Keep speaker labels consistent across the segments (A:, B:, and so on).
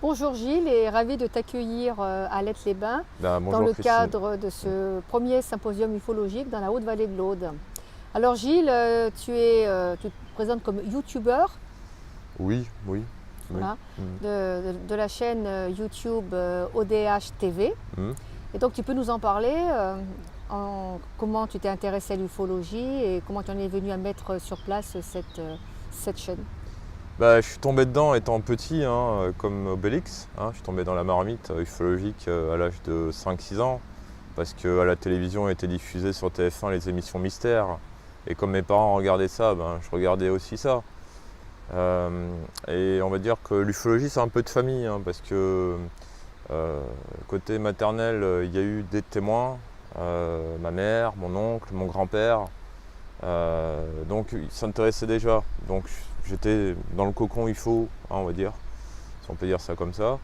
A: Bonjour Gilles et ravi de t'accueillir à Lette-les-Bains dans
B: Bonjour
A: le
B: Christine.
A: cadre de ce premier symposium ufologique dans la Haute-Vallée de l'Aude. Alors Gilles, tu te présentes comme youtubeur,
B: Oui, oui, oui.
A: voilà,
B: Mm.
A: de la chaîne YouTube ODH TV.
B: Mm.
A: Et donc tu peux nous en parler, comment tu t'es intéressé à l'ufologie et comment tu en es venu à mettre sur place cette chaîne.
B: Je suis tombé dedans étant petit, comme Obélix. Je suis tombé dans la marmite ufologique à l'âge de 5-6 ans, parce qu'à la télévision étaient diffusées sur TF1 les émissions mystères. Et comme mes parents regardaient ça, je regardais aussi ça. Et on va dire que l'ufologie c'est un peu de famille, parce que côté maternel, il y a eu des témoins, ma mère, mon oncle, mon grand-père. Donc ils s'intéressaient déjà. Donc j'étais dans le cocon UFO, on va dire, si on peut dire ça comme ça.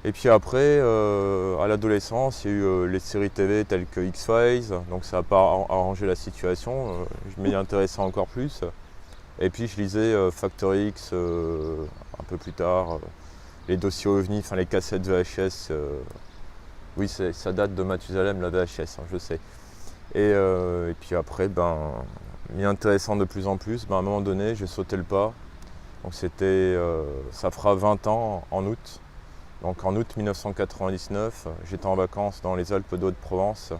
B: Et puis après, à l'adolescence, il y a eu les séries TV telles que X-Files, donc ça n'a pas arrangé la situation. Je m'y intéressais encore plus. Et puis je lisais Factor X un peu plus tard, les dossiers OVNI, enfin les cassettes VHS. Oui, ça date de Mathusalem, la VHS, je sais. Et puis après, m'y intéressant de plus en plus, à un moment donné, j'ai sauté le pas. Donc ça fera 20 ans en août. Donc en août 1999, j'étais en vacances dans les Alpes d'Haute-Provence,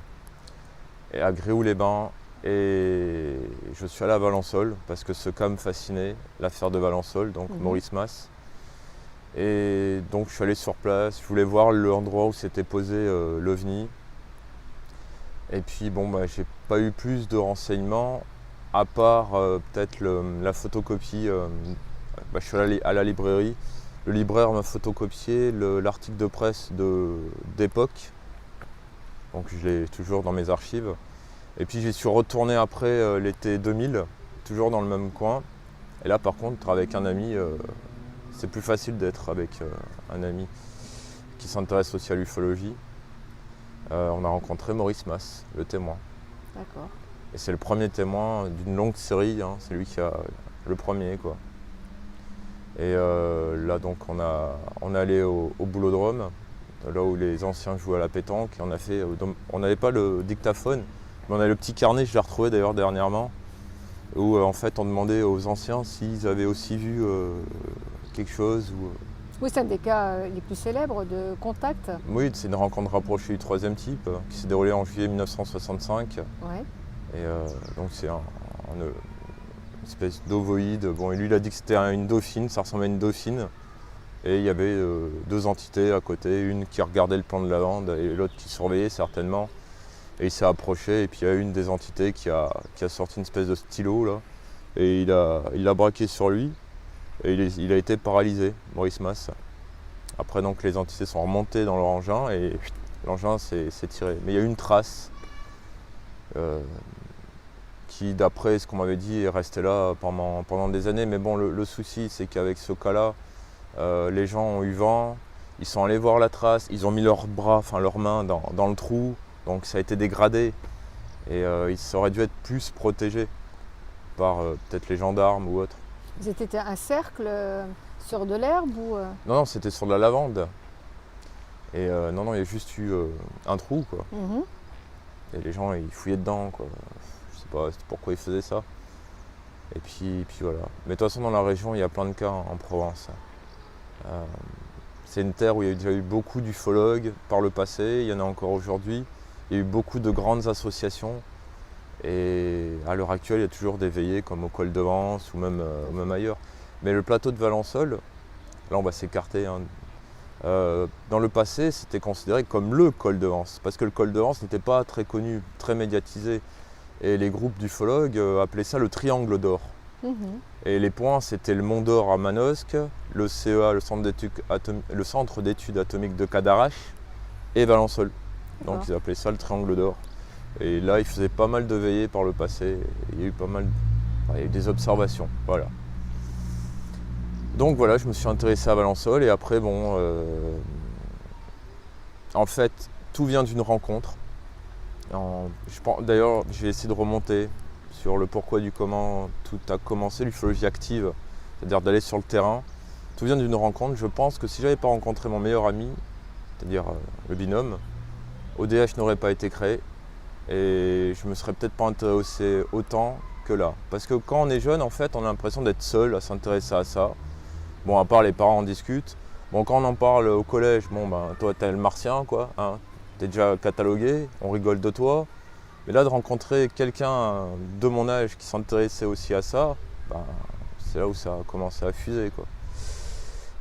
B: et à Gréoux-les-Bains, et je suis allé à Valençol parce que ce cas me fascinait, l'affaire de Valençol, donc Maurice Mas. Et donc je suis allé sur place, je voulais voir l'endroit où s'était posé l'OVNI. Et puis j'ai pas eu plus de renseignements, à part peut-être la photocopie. Je suis allé à la librairie, le libraire m'a photocopié l'article de presse d'époque, donc je l'ai toujours dans mes archives. Et puis j'y suis retourné après l'été 2000, toujours dans le même coin. Et là par contre avec un ami, c'est plus facile d'être avec un ami qui s'intéresse aussi à l'ufologie. On a rencontré Maurice Mas, le témoin.
A: D'accord.
B: Et c'est le premier témoin d'une longue série, c'est lui qui a le premier, quoi. Et là donc on est allé au Boulodrome, là où les anciens jouaient à la pétanque, et on n'avait pas le dictaphone, mais on a le petit carnet, je l'ai retrouvé d'ailleurs dernièrement, où en fait on demandait aux anciens s'ils avaient aussi vu quelque chose.
A: Oui, c'est un des cas les plus célèbres de contact.
B: Oui, c'est une rencontre rapprochée du troisième type qui s'est déroulée en juillet 1965.
A: Ouais.
B: Et donc c'est une espèce d'ovoïde. Et lui il a dit que c'était une dauphine, ça ressemblait à une dauphine. Et il y avait deux entités à côté, une qui regardait le plan de lavande et l'autre qui surveillait certainement. Et il s'est approché et puis il y a une des entités qui a sorti une espèce de stylo là. Et il l'a braqué sur lui. Et il a été paralysé, Maurice Mas. Après donc les entités sont remontées dans leur engin et l'engin s'est tiré. Mais il y a eu une trace qui, d'après ce qu'on m'avait dit, est restée là pendant des années. Mais bon, le souci c'est qu'avec ce cas-là, les gens ont eu vent, ils sont allés voir la trace, ils ont mis leurs bras, enfin leurs mains dans le trou, donc ça a été dégradé. Et ils auraient dû être plus protégés par peut-être les gendarmes ou autres.
A: C'était un cercle sur de l'herbe ou
B: Non, c'était sur de la lavande. Et non, il y a juste eu un trou, quoi. Et les gens, ils fouillaient dedans, quoi. Je sais pas pourquoi ils faisaient ça. Et puis voilà. Mais de toute façon, dans la région, il y a plein de cas en Provence. C'est une terre où il y a déjà eu beaucoup d'ufologues par le passé, il y en a encore aujourd'hui. Il y a eu beaucoup de grandes associations. Et à l'heure actuelle, il y a toujours des veillées comme au col de Vence ou même ailleurs. Mais le plateau de Valençol, là on va s'écarter. Dans le passé, c'était considéré comme le col de Vence, parce que le col de Vence n'était pas très connu, très médiatisé. Et les groupes d'ufologues appelaient ça le triangle d'or. Et les points, c'était le Mont d'Or à Manosque, le CEA, le centre d'études atomiques de Cadarache, et Valençol. Donc ils appelaient ça le triangle d'or. Et là, ils faisaient pas mal de veillées par le passé. Il y a eu il y a eu des observations. Voilà. Donc voilà, je me suis intéressé à Valençol. Et après, en fait, tout vient d'une rencontre. D'ailleurs, j'ai essayé de remonter sur le pourquoi du comment tout a commencé, l'ufologie active. C'est-à-dire d'aller sur le terrain. tout vient d'une rencontre. Je pense que si j'avais pas rencontré mon meilleur ami, c'est-à-dire le binôme, ODH n'aurait pas été créé et je me serais peut-être pas intéressé autant que là. Parce que quand on est jeune, en fait, on a l'impression d'être seul à s'intéresser à ça. Bon, à part les parents en discutent. Bon, quand on en parle au collège, bon, ben, toi, t'es le martien, quoi, hein, t'es déjà catalogué, on rigole de toi. Mais là, de rencontrer quelqu'un de mon âge qui s'intéressait aussi à ça, ben, c'est là où ça a commencé à fuser, quoi.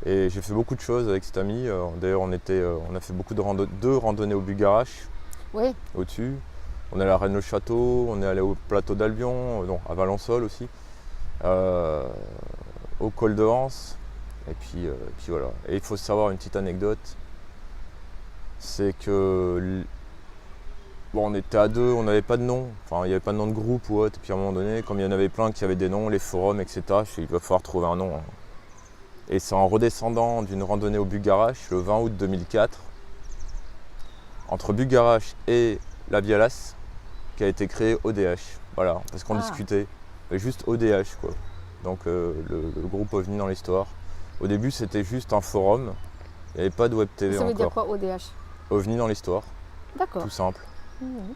B: Et j'ai fait beaucoup de choses avec cet ami. D'ailleurs, on a fait beaucoup de randonnées au Bugarache,
A: Oui.
B: au-dessus. On est allé à Rennes-le-Château, on est allé au plateau d'Albion, à Valençol aussi, au col de Hans. Et puis voilà. Et il faut savoir une petite anecdote, c'est que bon, on était à deux, on n'avait pas de nom, enfin il n'y avait pas de nom de groupe ou autre. Et puis à un moment donné, comme il y en avait plein qui avaient des noms, les forums, etc., il va falloir trouver un nom, hein. Et c'est en redescendant d'une randonnée au Bugarache le 20 août 2004, entre Bugarache et la Bialas, qui a été créé ODH. Voilà, parce qu'on discutait. Et juste ODH, quoi. Donc le groupe OVNI dans l'histoire. Au début, c'était juste un forum. Il n'y avait pas de web TV encore.
A: Ça veut dire quoi, ODH?
B: OVNI dans l'histoire.
A: D'accord.
B: Tout simple.
A: Mhm.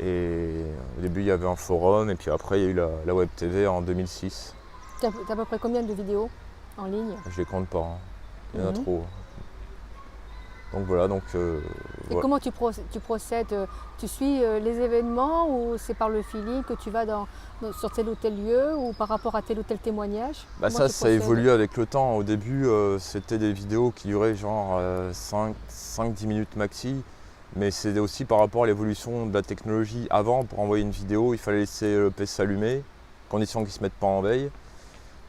B: Et au début, il y avait un forum. Et puis après, il y a eu la web TV en 2006.
A: T'as à peu près combien de vidéos en ligne?
B: Je les compte pas, hein. Il y en a
A: Mhm.
B: trop. Donc voilà,
A: Et
B: voilà.
A: comment tu procèdes? Tu suis les événements ou c'est par le feeling que tu vas sur tel ou tel lieu ou par rapport à tel ou tel témoignage?
B: Bah
A: Comment tu
B: ça
A: procèdes?
B: évolue avec le temps. Au début, c'était des vidéos qui duraient genre 5-10 minutes maxi. Mais c'est aussi par rapport à l'évolution de la technologie. Avant, pour envoyer une vidéo, il fallait laisser le PC allumé, condition qu'il ne se mette pas en veille.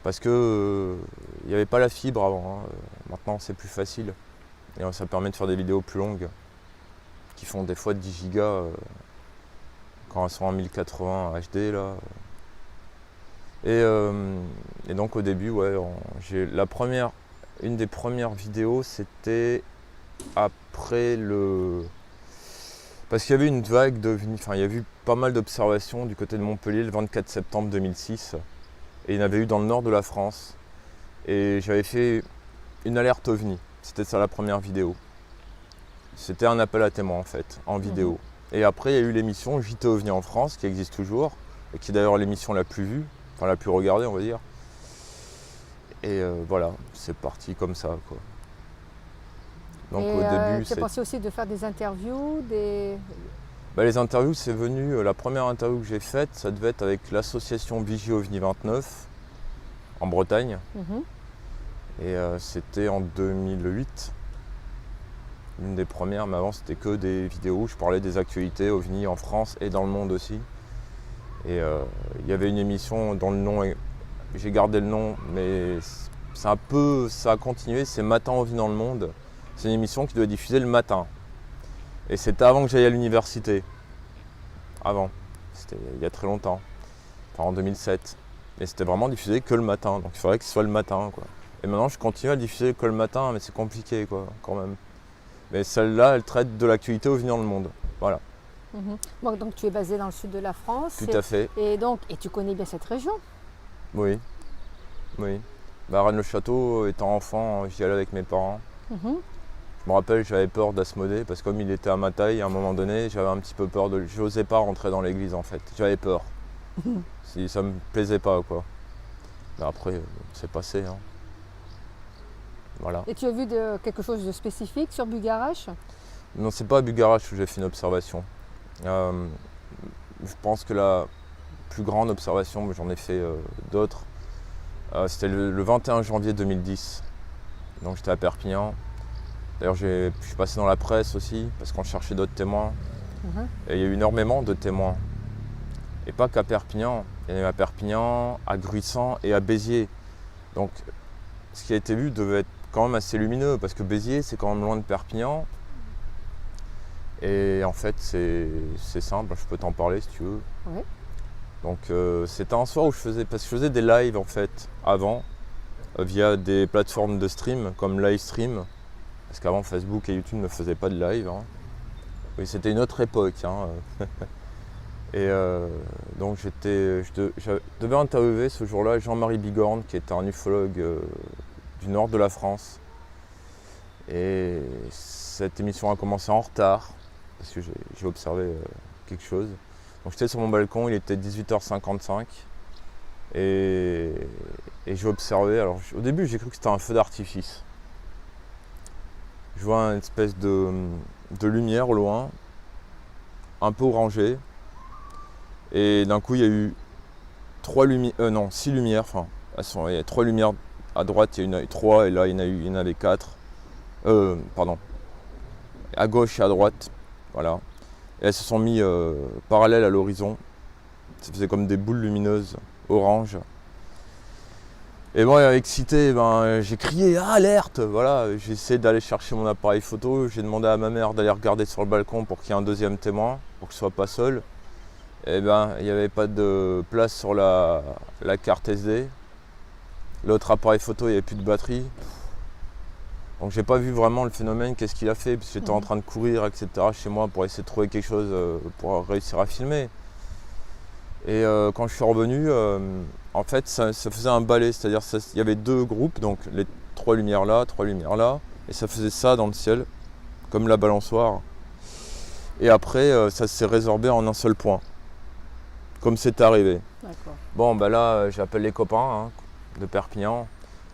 B: Parce que il n'y avait pas la fibre avant, hein. Maintenant, c'est plus facile. Et ça permet de faire des vidéos plus longues, qui font des fois 10 gigas quand elles sont en 1080 HD là. Et donc au début, ouais, une des premières vidéos, c'était après parce qu'il y avait une vague enfin il y a eu pas mal d'observations du côté de Montpellier le 24 septembre 2006. Et il y en avait eu dans le nord de la France. Et j'avais fait une alerte OVNI. C'était ça la première vidéo. C'était un appel à témoins en fait, en vidéo. Et après, il y a eu l'émission JT OVNI en France, qui existe toujours, et qui est d'ailleurs l'émission la plus vue, enfin la plus regardée, on va dire. Et voilà, c'est parti comme ça, quoi. Donc
A: Et
B: au début,
A: tu as pensé aussi de faire des interviews,
B: les interviews, c'est venu. La première interview que j'ai faite, ça devait être avec l'association Vigie OVNI 29 en Bretagne.
A: Mhm.
B: Et c'était en 2008. Une des premières, mais avant c'était que des vidéos où je parlais des actualités OVNI en France et dans le monde aussi. Et il y avait une émission dont le nom j'ai gardé le nom, mais ça a continué, c'est Matin OVNI dans le monde. C'est une émission qui doit diffuser le matin. Et c'était avant que j'aille à l'université. Avant. C'était il y a très longtemps. Enfin en 2007. Et c'était vraiment diffusé que le matin. Donc il faudrait que ce soit le matin, quoi. Et maintenant je continue à le diffuser que le matin, mais c'est compliqué, quoi, quand même. Mais celle-là, elle traite de l'actualité OVNI dans le monde. Voilà.
A: Mhm. Bon, donc tu es basé dans le sud de la France.
B: Tout à fait.
A: Et tu connais bien cette région?
B: Oui. Oui. Bah, Rennes-le-Château, étant enfant, j'y allais avec mes parents.
A: Mhm.
B: Je me rappelle, j'avais peur d'Asmodée parce que comme il était à ma taille, à un moment donné, j'avais un petit peu peur de lui. J'osais pas rentrer dans l'église en fait. J'avais peur. Si ça me plaisait pas, quoi. Mais après, c'est passé, hein. Voilà.
A: Et tu as vu quelque chose de spécifique sur Bugarache?
B: Non, c'est pas à Bugarache où j'ai fait une observation. Je pense que la plus grande observation, mais j'en ai fait d'autres, c'était le 21 janvier 2010. Donc j'étais à Perpignan. D'ailleurs, je suis passé dans la presse aussi, parce qu'on cherchait d'autres témoins.
A: Mhm.
B: Et il y a eu énormément de témoins. Et pas qu'à Perpignan. Il y en a eu à Perpignan, à Gruissant et à Béziers. Donc ce qui a été vu devait être quand même assez lumineux, parce que Béziers, c'est quand même loin de Perpignan. Et en fait, c'est simple, je peux t'en parler si tu veux.
A: Oui.
B: Donc c'était un soir où parce que je faisais des lives en fait, avant, via des plateformes de stream, comme Livestream. Parce qu'avant, Facebook et YouTube ne faisaient pas de live, hein. Oui, c'était une autre époque, hein. Et donc je devais interviewer ce jour-là Jean-Marie Bigorne, qui était un ufologue du nord de la France. Et cette émission a commencé en retard, parce que j'ai observé quelque chose. Donc j'étais sur mon balcon, il était 18h55. Et j'ai observé, alors au début j'ai cru que c'était un feu d'artifice. Je vois une espèce de lumière au loin, un peu orangée. Et d'un coup il y a eu 6 lumières, enfin il y a 3 lumières à droite, il y en a eu 3 et là il y en avait 4. Pardon. À gauche et à droite, voilà. Et elles se sont mis parallèles à l'horizon. Ça faisait comme des boules lumineuses orange. Et bon, excité, j'ai crié ah, alerte, voilà. J'ai essayé d'aller chercher mon appareil photo. J'ai demandé à ma mère d'aller regarder sur le balcon pour qu'il y ait un deuxième témoin, pour que je ne sois pas seul. Et il n'y avait pas de place sur la carte SD. L'autre appareil photo, il n'y avait plus de batterie. Donc j'ai pas vu vraiment le phénomène, qu'est-ce qu'il a fait, parce que j'étais en train de courir, etc. chez moi pour essayer de trouver quelque chose pour réussir à filmer. Et quand je suis revenu, en fait ça faisait un balai, c'est-à-dire il y avait 2 groupes, donc les 3 lumières là, et ça faisait ça dans le ciel, comme la balançoire. Et après ça s'est résorbé en un seul point, comme c'est arrivé.
A: D'accord.
B: Bon là j'appelle les copains de Perpignan.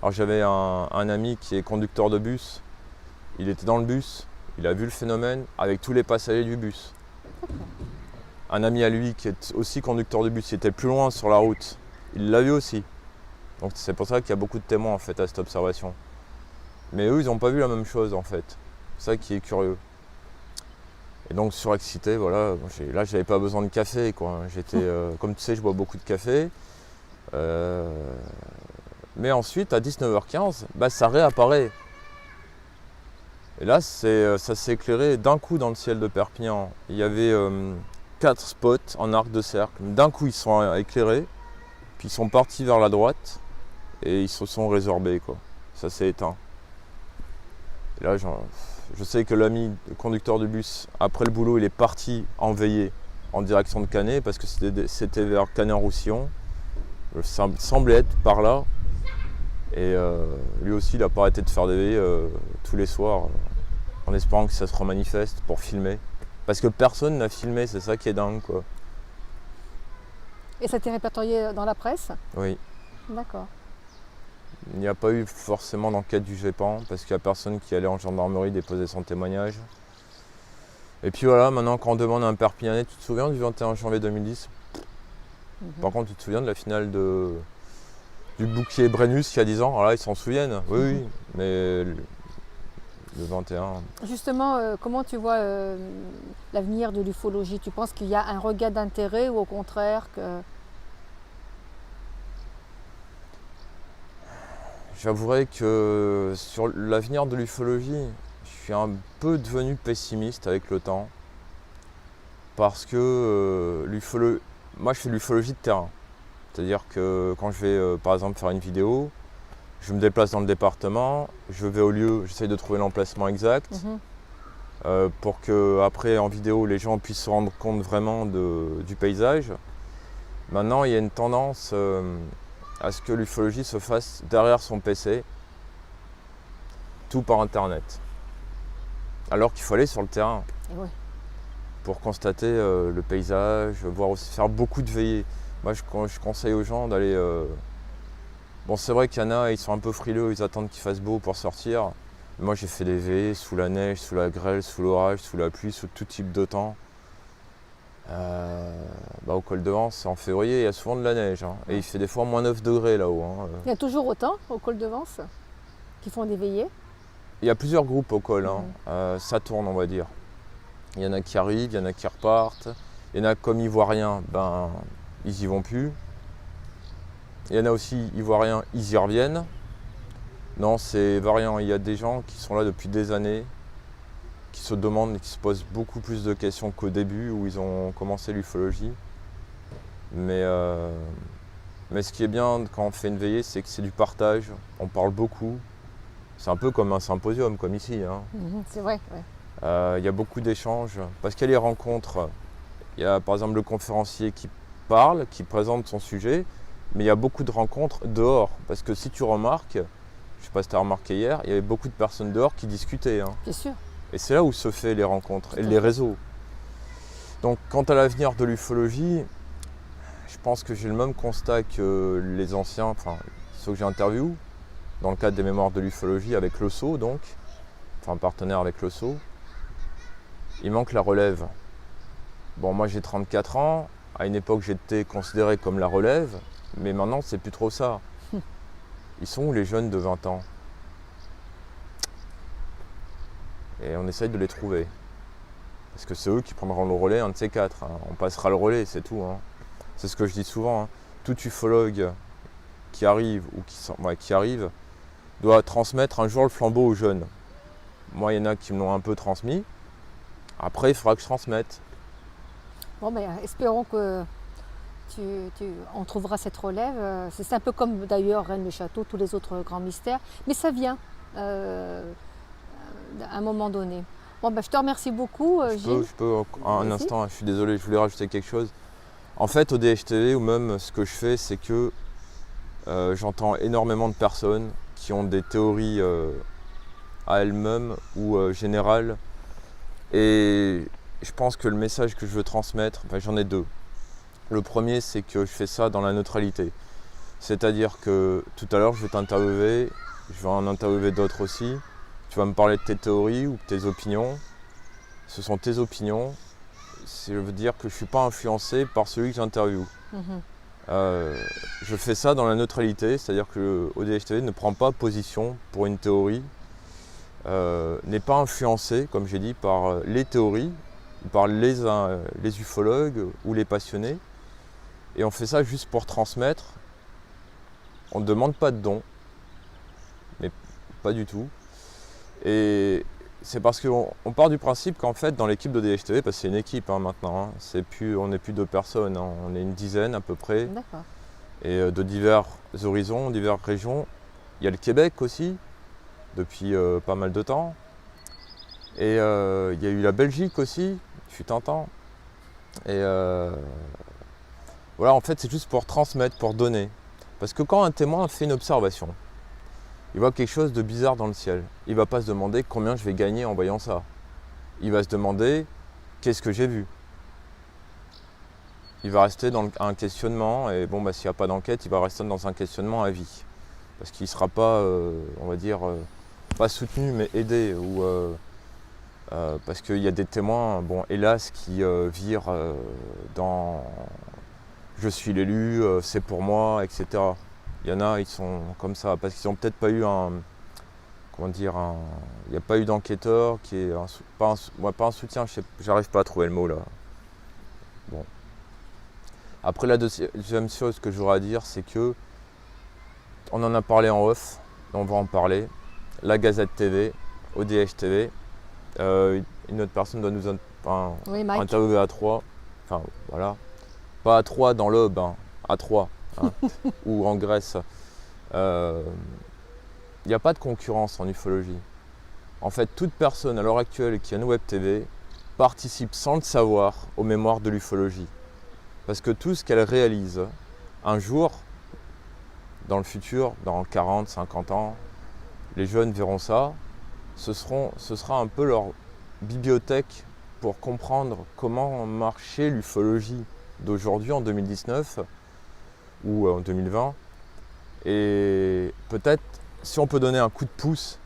B: Alors j'avais un ami qui est conducteur de bus, il était dans le bus, il a vu le phénomène avec tous les passagers du bus. Un ami à lui qui est aussi conducteur de bus, il était plus loin sur la route, il l'a vu aussi. Donc c'est pour ça qu'il y a beaucoup de témoins en fait à cette observation. Mais eux ils n'ont pas vu la même chose en fait, c'est ça qui est curieux. Et donc surexcité, voilà, là j'avais pas besoin de café quoi, j'étais, comme tu sais je bois beaucoup de café. Mais ensuite, à 19h15, ça réapparaît. Et là, ça s'est éclairé d'un coup dans le ciel de Perpignan. Il y avait 4 spots en arc de cercle. D'un coup, ils sont éclairés, puis ils sont partis vers la droite, et ils se sont résorbés, quoi. Ça s'est éteint. Et là, je sais que l'ami conducteur du bus, après le boulot, il est parti en veillée en direction de Canet, parce que c'était vers Canet-en-Roussillon. Ça semblait être par là. Et lui aussi, il n'a pas arrêté de faire des veillées tous les soirs, en espérant que ça se remanifeste pour filmer. Parce que personne n'a filmé, c'est ça qui est dingue, quoi.
A: Et ça t'est répertorié dans la presse?
B: Oui.
A: D'accord.
B: Il n'y a pas eu forcément d'enquête du GEPAN, parce qu'il n'y a personne qui allait en gendarmerie déposer son témoignage. Et puis voilà, maintenant quand on demande à un Perpignanais, tu te souviens du 21 janvier 2010 ? Par contre, tu te souviens de la finale du bouquier Brennus il y a 10 ans? Alors là, ils s'en souviennent, oui, mais le 21...
A: Justement, comment tu vois l'avenir de l'ufologie? Tu penses qu'il y a un regain d'intérêt ou au contraire que...
B: J'avouerai que sur l'avenir de l'ufologie, je suis un peu devenu pessimiste avec le temps. Parce que moi, je fais de l'ufologie de terrain. C'est-à-dire que quand je vais par exemple faire une vidéo, je me déplace dans le département, je vais au lieu, j'essaye de trouver l'emplacement exact pour que après en vidéo les gens puissent se rendre compte vraiment du paysage. Maintenant il y a une tendance à ce que l'ufologie se fasse derrière son PC, tout par internet. Alors qu'il faut aller sur le terrain pour constater le paysage, voir aussi, faire beaucoup de veillées. Moi, je conseille aux gens d'aller... Bon, c'est vrai qu'il y en a, ils sont un peu frileux, ils attendent qu'il fasse beau pour sortir. Moi, j'ai fait des veillées sous la neige, sous la grêle, sous l'orage, sous la pluie, sous tout type de temps. Au col de Vence, en février, il y a souvent de la neige. Et il fait des fois moins 9 degrés là-haut.
A: Il y a toujours autant au col de Vence qui font des veillées?
B: Il y a plusieurs groupes au col, ça tourne, on va dire. Il y en a qui arrivent, il y en a qui repartent. Il y en a comme ils voient rien, ils y vont plus. Il y en a aussi, ils voient rien, ils y reviennent. Non, c'est variant. Il y a des gens qui sont là depuis des années, qui se demandent et qui se posent beaucoup plus de questions qu'au début où ils ont commencé l'ufologie. Mais ce qui est bien quand on fait une veillée, c'est que c'est du partage. On parle beaucoup. C'est un peu comme un symposium, comme ici.
A: C'est vrai,
B: Il y a beaucoup d'échanges. Parce qu'il y a les rencontres. Il y a par exemple le conférencier qui parle, qui présente son sujet. Mais il y a beaucoup de rencontres dehors. Parce que si tu remarques, je ne sais pas si tu as remarqué hier, il y avait beaucoup de personnes dehors qui discutaient. Hein.
A: Bien sûr.
B: Et c'est là où se fait les rencontres
A: Tout
B: et
A: à
B: les
A: fait.
B: réseaux. Donc quant à l'avenir de l'ufologie, je pense que j'ai le même constat que les anciens, enfin ceux que j'ai interviewés, dans le cadre des mémoires de l'ufologie avec l'OSO donc, enfin partenaire avec l'OSO. Il manque la relève. Bon, moi j'ai 34 ans, à une époque j'étais considéré comme la relève, mais maintenant c'est plus trop ça. Ils sont où les jeunes de 20 ans? Et on essaye de les trouver. Parce que c'est eux qui prendront le relais, un de ces quatre. Hein. On passera le relais, c'est tout. Hein. C'est ce que je dis souvent. Hein. Tout ufologue qui arrive ou qui arrive doit transmettre un jour le flambeau aux jeunes. Moi, il y en a qui me l'ont un peu transmis. Après, il faudra que je transmette.
A: Bon, ben, espérons que on trouvera cette relève. C'est un peu comme d'ailleurs Rennes le Château, tous les autres grands mystères. Mais ça vient à un moment donné. Bon, ben, je te remercie beaucoup, Gilles.
B: Je peux un instant, je suis désolé, je voulais rajouter quelque chose. En fait, au DHTV, ou même ce que je fais, c'est que j'entends énormément de personnes qui ont des théories à elles-mêmes ou générales. Et je pense que le message que je veux transmettre, enfin, j'en ai deux. Le premier, c'est que je fais ça dans la neutralité. C'est-à-dire que tout à l'heure, je vais t'interviewer, je vais en interviewer d'autres aussi. Tu vas me parler de tes théories ou de tes opinions. Ce sont tes opinions. Ça veut dire que je ne suis pas influencé par celui que j'interviewe. Je fais ça dans la neutralité, c'est-à-dire que l'ODHTV ne prend pas position pour une théorie, n'est pas influencé, comme j'ai dit, par les théories, par les ufologues ou les passionnés. Et on fait ça juste pour transmettre. On ne demande pas de dons, mais pas du tout. Et c'est parce qu'on part du principe qu'en fait, dans l'équipe de DHTV, parce que c'est une équipe hein, maintenant, hein, on n'est plus 2 personnes, hein, on est une dizaine à peu près.
A: D'accord.
B: Et de divers horizons, diverses régions. Il y a le Québec aussi, depuis pas mal de temps. Et il y a eu la Belgique aussi, il fut un temps. Et voilà, en fait, c'est juste pour transmettre, pour donner. Parce que quand un témoin fait une observation, il voit quelque chose de bizarre dans le ciel. Il ne va pas se demander combien je vais gagner en voyant ça. Il va se demander qu'est-ce que j'ai vu. Il va rester dans un questionnement et bon, bah, s'il n'y a pas d'enquête, il va rester dans un questionnement à vie. Parce qu'il ne sera pas, on va dire, pas soutenu mais aidé. Ou, parce qu'il y a des témoins, bon, hélas, qui virent dans je suis l'élu, c'est pour moi, etc. Il y en a, ils sont comme ça, parce qu'ils n'ont peut-être pas eu il n'y a pas eu d'enquêteur qui est pas un soutien, j'arrive pas à trouver le mot là. Bon. Après la deuxième chose que j'aurais à dire, c'est que on en a parlé en off, on va en parler. La Gazette TV, ODHTV, une autre personne doit nous interviewer à 3, enfin voilà, pas à 3 dans l'Aube, hein, à 3, hein, ou en Grèce. Il n'y a pas de concurrence en ufologie. En fait, toute personne à l'heure actuelle qui a une web TV participe sans le savoir aux mémoires de l'ufologie. Parce que tout ce qu'elle réalise un jour, dans le futur, dans 40, 50 ans, les jeunes verront ça, ce sera un peu leur bibliothèque pour comprendre comment marchait l'ufologie d'aujourd'hui en 2019 ou en 2020. Et peut-être, si on peut donner un coup de pouce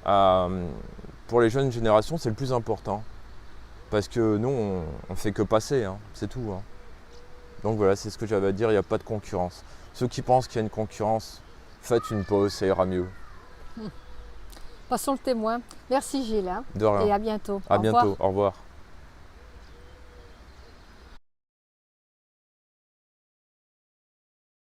B: pour les jeunes générations, c'est le plus important. Parce que nous, on fait que passer, hein, c'est tout. Hein. Donc voilà, c'est ce que j'avais à dire, il n'y a pas de concurrence. Ceux qui pensent qu'il y a une concurrence, faites une pause, ça ira mieux.
A: Passons le témoin. Merci Gilles.
B: De rien.
A: Et à bientôt.
B: À bientôt, au revoir.